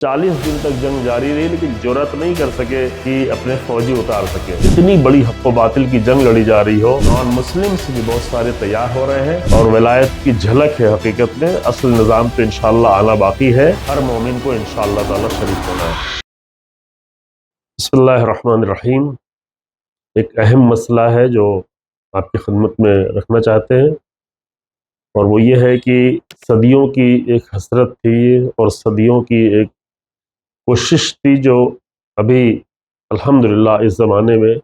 40 दिन तक जंग जारी रही, लेकिन जुर्रत नहीं कर सके कि अपने फौजी उतार सके। इतनी बड़ी हक़ व बातिल की जंग लड़ी जा रही हो, नॉन मुस्लिम से भी बहुत सारे तैयार हो रहे हैं और विलायत की झलक है। हकीकत में असल निज़ाम तो इंशाअल्लाह आना बाकी है। हर मोमिन को इंशाअल्लाह ताला शरीक होना है। बिस्मिल्लाहिर्रहमानिर्रहीम। एक अहम मसला है जो आपकी खिदमत में रखना चाहते हैं, और वो ये है कि सदियों की एक हसरत थी और सदियों की एक कोशिश थी जो अभी अल्हम्दुलिल्लाह इस ज़माने में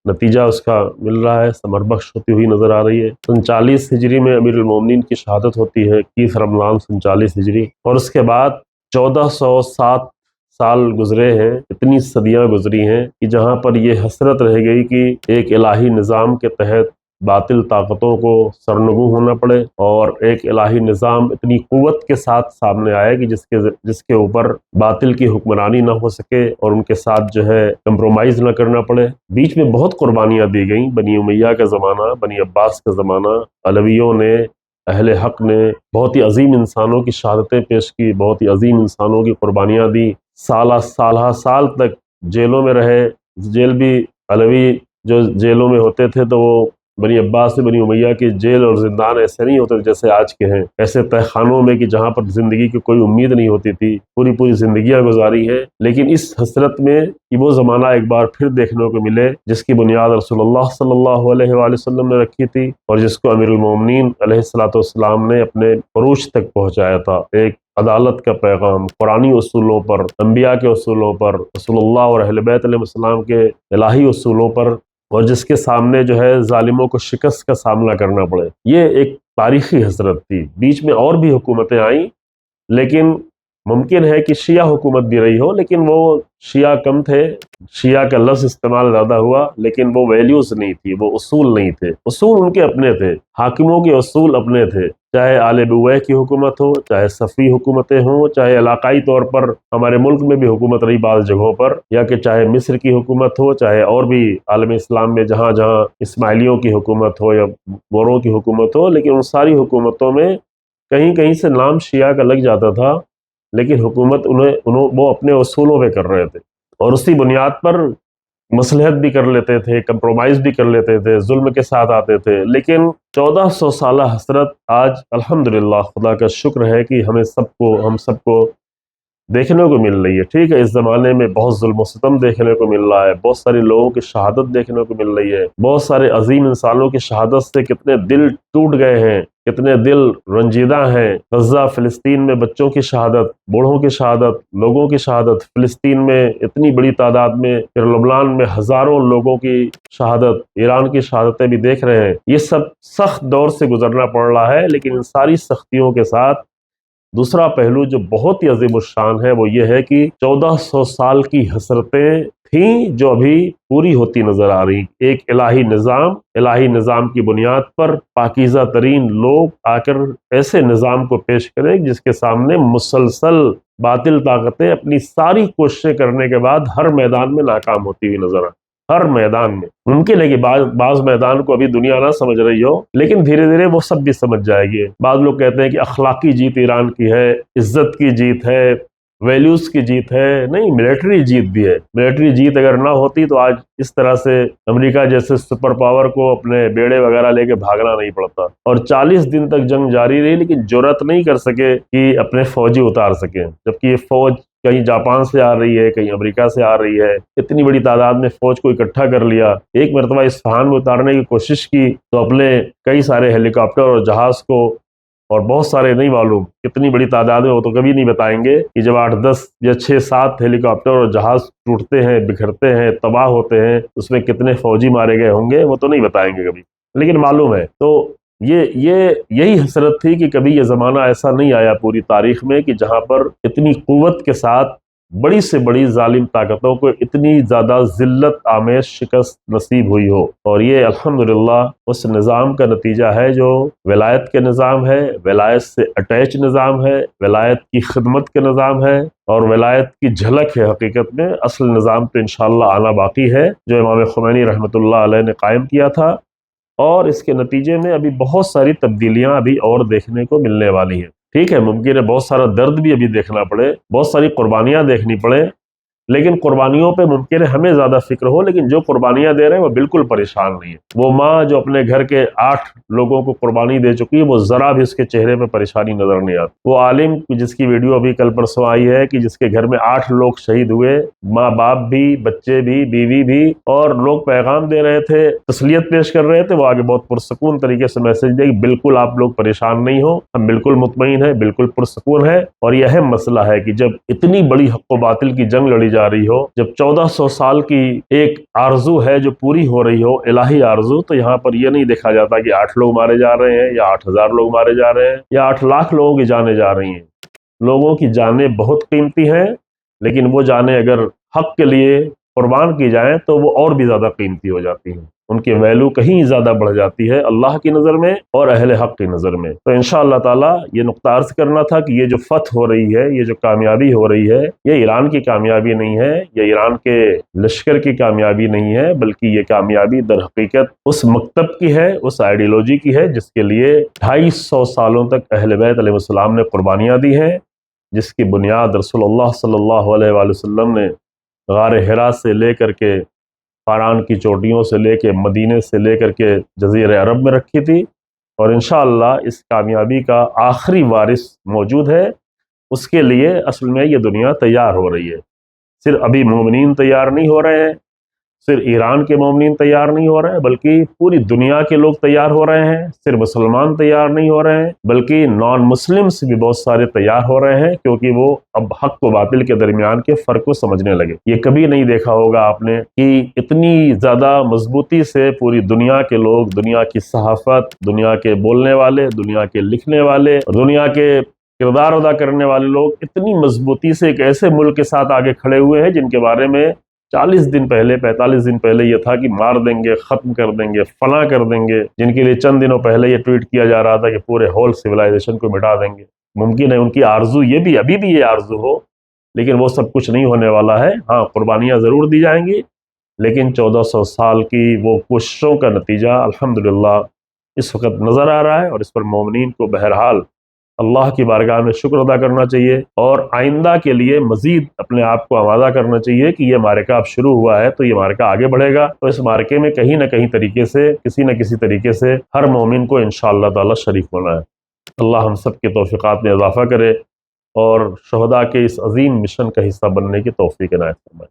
नतीजा उसका मिल रहा है, समर बख्श होती हुई नज़र आ रही है। 39 हिजरी में अमीरुल मोमिनीन की शहादत होती है, 21 रमज़ान 39 हिजरी, और उसके बाद 1407 साल गुजरे हैं। इतनी सदियाँ गुजरी हैं कि जहाँ पर ये हसरत रह गई कि एक इलाही निज़ाम के तहत बातिल ताकतों को सरनगू होना पड़े, और एक इलाही निज़ाम इतनी क़ुव्वत के साथ सामने आए कि जिसके ऊपर बातिल की हुक्मरानी ना हो सके और उनके साथ जो है कंप्रोमाइज़ ना करना पड़े। बीच में बहुत कुर्बानियाँ दी गईं। बनी उमैया का ज़माना, बनी अब्बास का ज़माना, अलवियों ने, अहले हक़ ने बहुत ही अजीम इंसानों की शहादतें पेश की, बहुत ही अजीम इंसानों की कुर्बानियाँ दी। साल तक जेलों में रहे। जेल भी अलवी जो जेलों में होते थे तो वो बनी अब्बास से बनी उमैया के जेल और ज़िंदान ऐसे नहीं होते जैसे आज के हैं, ऐसे तहखानों में कि जहाँ पर ज़िंदगी की कोई उम्मीद नहीं होती थी। पूरी पूरी ज़िंदगियाँ गुजारी हैं, लेकिन इस हसरत में कि वो ज़माना एक बार फिर देखने को मिले जिसकी बुनियाद रसूलुल्लाह सल्लल्लाहु अलैहि वसल्लम ने रखी थी और जिसको अमीरुल मोमिनीन अलैहिस्सलातु वस्सलाम ने अपने उरूज तक पहुँचाया था। एक अदालत का पैगाम कुरानी उसूलों पर, अंबिया के उसूलों पर, रसूलुल्लाह और अहले बैत अलैहिस्सलाम के इलाही उसूलों पर, और जिसके सामने जो है जालिमों को शिकस्त का सामना करना पड़े। ये एक तारीखी हसरत थी। बीच में और भी हुकूमतें आईं, लेकिन मुमकिन है कि शिया हुकूमत भी रही हो, लेकिन वो शिया कम थे, शिया का लफ्ज़ इस्तेमाल ज़्यादा हुआ, लेकिन वो वैल्यूज़ नहीं थी, वो उसूल नहीं थे। उसूल उनके अपने थे, हाकिमों के उसूल अपने थे। चाहे आले बुवैह की हुकूमत हो, चाहे सफ़ी हुकूमतें हों, चाहे इलाकाई तौर पर हमारे मुल्क में भी हुकूमत रही बाज़ जगहों पर, या कि चाहे मिस्र की हुकूमत हो, चाहे और भी आलम इस्लाम में जहाँ जहाँ इस्माइलियों की हुकूमत हो या मोरों की हुकूमत हो, लेकिन उन सारी हुकूमतों में कहीं कहीं से नाम शिया का लग जाता था, लेकिन हुकूमत वो अपने उसूलों पे कर रहे थे और उसी बुनियाद पर मसलहत भी कर लेते थे, कंप्रोमाइज़ भी कर लेते थे, जुल्म के साथ आते थे। लेकिन 1400 साल हसरत आज अल्हम्दुलिल्लाह खुदा का शुक्र है कि हम सबको देखने को मिल रही है। ठीक है, इस ज़माने में बहुत जुल्म सितम देखने को मिल रहा है, बहुत सारे लोगों की शहादत देखने को मिल रही है, बहुत सारे अजीम इंसानों की शहादत से कितने दिल टूट गए हैं, कितने दिल रंजीदा हैं। गज़ा फ़िलिस्तीन में बच्चों की शहादत, बूढ़ों की शहादत, लोगों की शहादत, फ़िलिस्तीन में इतनी बड़ी तादाद में, फिर लबनान में हज़ारों लोगों की शहादत, ईरान की शहादतें भी देख रहे हैं। ये सब सख्त दौर से गुजरना पड़ रहा है, लेकिन इन सारी सख्तियों के साथ दूसरा पहलू जो बहुत ही अजीमुश्शान है वो ये है कि 1400 साल की हसरतें थीं जो अभी पूरी होती नजर आ रही। एक इलाही निज़ाम की बुनियाद पर पाकीज़ा तरीन लोग आकर ऐसे निज़ाम को पेश करें जिसके सामने मुसलसल बातिल ताकतें अपनी सारी कोशिशें करने के बाद हर मैदान में नाकाम होती हुई नजर आए। हर मैदान में मुमकिन है कि बाज़ मैदान को अभी दुनिया ना समझ रही हो, लेकिन धीरे धीरे वो सब भी समझ जाएगी। बाज़ लोग कहते हैं कि अखलाकी जीत ईरान की है, इज्जत की जीत है, वैल्यूज़ की जीत है। नहीं, मिलिट्री जीत भी है। मिलिट्री जीत अगर ना होती तो आज इस तरह से अमेरिका जैसे सुपर पावर को अपने बेड़े वगैरह लेके भागना नहीं पड़ता। और 40 दिन तक जंग जारी रही, लेकिन जुर्रत नहीं कर सके कि अपने फौजी उतार सकें, जबकि ये फौज कहीं जापान से आ रही है, कहीं अमेरिका से आ रही है। इतनी बड़ी तादाद में फौज को इकट्ठा कर लिया। एक मरतबा इस्फहान में उतारने की कोशिश की तो अपने कई सारे हेलीकॉप्टर और जहाज को, और बहुत सारे नहीं मालूम कितनी बड़ी तादाद में, वो तो कभी नहीं बताएंगे कि जब 8, 10 या 6, 7 हेलीकॉप्टर और जहाज टूटते हैं, बिखरते हैं, तबाह होते हैं, उसमें कितने फौजी मारे गए होंगे वो तो नहीं बताएंगे कभी, लेकिन मालूम है। तो यही हसरत थी कि कभी ये ज़माना ऐसा नहीं आया पूरी तारीख में कि जहाँ पर इतनी क़ुव्वत के साथ बड़ी से बड़ी जालिम ताकतों को इतनी ज़्यादा ज़िल्लत आमेज शिकस्त नसीब हुई हो। और ये अल्हम्दुलिल्लाह उस निज़ाम का नतीजा है जो विलायत के निज़ाम है, विलायत से अटैच निज़ाम है, विलायत की खिदमत के निज़ाम है और विलायत की झलक है। हकीकत में असल निज़ाम तो इंशाअल्लाह आना बाकी है जो इमाम खुमैनी रहमतुल्लाह अलैह ने कायम किया था, और इसके नतीजे में अभी बहुत सारी तब्दीलियाँ अभी और देखने को मिलने वाली हैं। ٹھیک ہے، ممکن ہے بہت سارا درد بھی ابھی دیکھنا پڑے، بہت ساری قربانیاں دیکھنی پڑے، لیکن قربانیوں پہ ممکن ہے ہمیں زیادہ فکر ہو، لیکن جو قربانیاں دے رہے ہیں وہ بالکل پریشان نہیں ہے۔ وہ ماں جو اپنے گھر کے 8 لوگوں کو قربانی دے چکی ہے، وہ ذرا بھی اس کے چہرے پہ پریشانی نظر نہیں آتی۔ وہ عالم جس کی ویڈیو ابھی کل پرسوں آئی ہے کہ جس کے گھر میں 8 لوگ شہید ہوئے، ماں باپ بھی، بچے بھی، بیوی بھی، اور لوگ پیغام دے رہے تھے، تسلیت پیش کر رہے تھے، وہ آگے بہت پرسکون طریقے سے میسج دے کہ بالکل آپ لوگ پریشان نہیں ہو، ہم بالکل مطمئن ہیں، بالکل پرسکون ہے۔ اور یہ اہم مسئلہ ہے کہ جب اتنی بڑی حق و باطل کی جنگ لڑی جا رہی ہو، جب 1400 سال کی ایک آرزو ہے جو پوری ہو رہی ہو، الہی آرزو، تو یہاں پر یہ نہیں دیکھا جاتا کہ 8 لوگ مارے جا رہے ہیں یا 8000 لوگ مارے جا رہے ہیں یا 8 لاکھ لوگوں کی جانیں جا رہی ہیں۔ لوگوں کی جانیں بہت قیمتی ہیں، لیکن وہ جانیں اگر حق کے لیے قربان کی جائیں تو وہ اور بھی زیادہ قیمتی ہو جاتی ہیں، ان کی ویلیو کہیں زیادہ بڑھ جاتی ہے اللہ کی نظر میں اور اہل حق کی نظر میں۔ تو انشاءاللہ تعالی یہ نقطہ عرض کرنا تھا کہ یہ جو فتح ہو رہی ہے، یہ جو کامیابی ہو رہی ہے، یہ ایران کی کامیابی نہیں ہے، یہ ایران کے لشکر کی کامیابی نہیں ہے، بلکہ یہ کامیابی در حقیقت اس مکتب کی ہے، اس آئیڈیالوجی کی ہے جس کے لیے 250 سالوں تک اہل بیت علیہ السلام نے قربانیاں دی ہیں، جس کی بنیاد رسول اللہ صلی اللہ علیہ وآلہ وسلم نے غار حرا سے لے کر کے پاران کی چوٹیوں سے لے کے مدینے سے لے کر کے جزیرہ عرب میں رکھی تھی، اور انشاءاللہ اس کامیابی کا آخری وارث موجود ہے۔ اس کے لیے اصل میں یہ دنیا تیار ہو رہی ہے، صرف ابھی مومنین تیار نہیں ہو رہے ہیں، صرف ایران کے مومنین تیار نہیں ہو رہے ہیں، بلکہ پوری دنیا کے لوگ تیار ہو رہے ہیں، صرف مسلمان تیار نہیں ہو رہے ہیں، بلکہ نان مسلمس بھی بہت سارے تیار ہو رہے ہیں، کیونکہ وہ اب حق و باطل کے درمیان کے فرق کو سمجھنے لگے۔ یہ کبھی نہیں دیکھا ہوگا آپ نے کہ اتنی زیادہ مضبوطی سے پوری دنیا کے لوگ، دنیا کی صحافت، دنیا کے بولنے والے، دنیا کے لکھنے والے، دنیا کے کردار ادا کرنے والے لوگ اتنی مضبوطی سے ایک ایسے ملک کے ساتھ آگے کھڑے ہوئے ہیں جن کے بارے میں 40 دن پہلے، 45 دن پہلے یہ تھا کہ مار دیں گے، ختم کر دیں گے، فلاں کر دیں گے، جن کے لیے چند دنوں پہلے یہ ٹویٹ کیا جا رہا تھا کہ پورے ہول سویلائزیشن کو مٹا دیں گے۔ ممکن ہے ان کی آرزو یہ بھی، ابھی بھی یہ آرزو ہو، لیکن وہ سب کچھ نہیں ہونے والا ہے۔ ہاں، قربانیاں ضرور دی جائیں گی، لیکن 1400 سال کی وہ کوششوں کا نتیجہ الحمدللہ اس وقت نظر آ رہا ہے، اور اس پر مومنین کو بہرحال اللہ کی بارگاہ میں شکر ادا کرنا چاہیے، اور آئندہ کے لیے مزید اپنے آپ کو آمادہ کرنا چاہیے کہ یہ معرکہ اب شروع ہوا ہے تو یہ معرکہ آگے بڑھے گا، تو اس معرکے میں کہیں نہ کہیں طریقے سے، کسی نہ کسی طریقے سے ہر مومن کو انشاءاللہ تعالی شریک ہونا ہے۔ اللہ ہم سب کے توفیقات میں اضافہ کرے اور شہداء کے اس عظیم مشن کا حصہ بننے کی توفیق عنایت فرمائے۔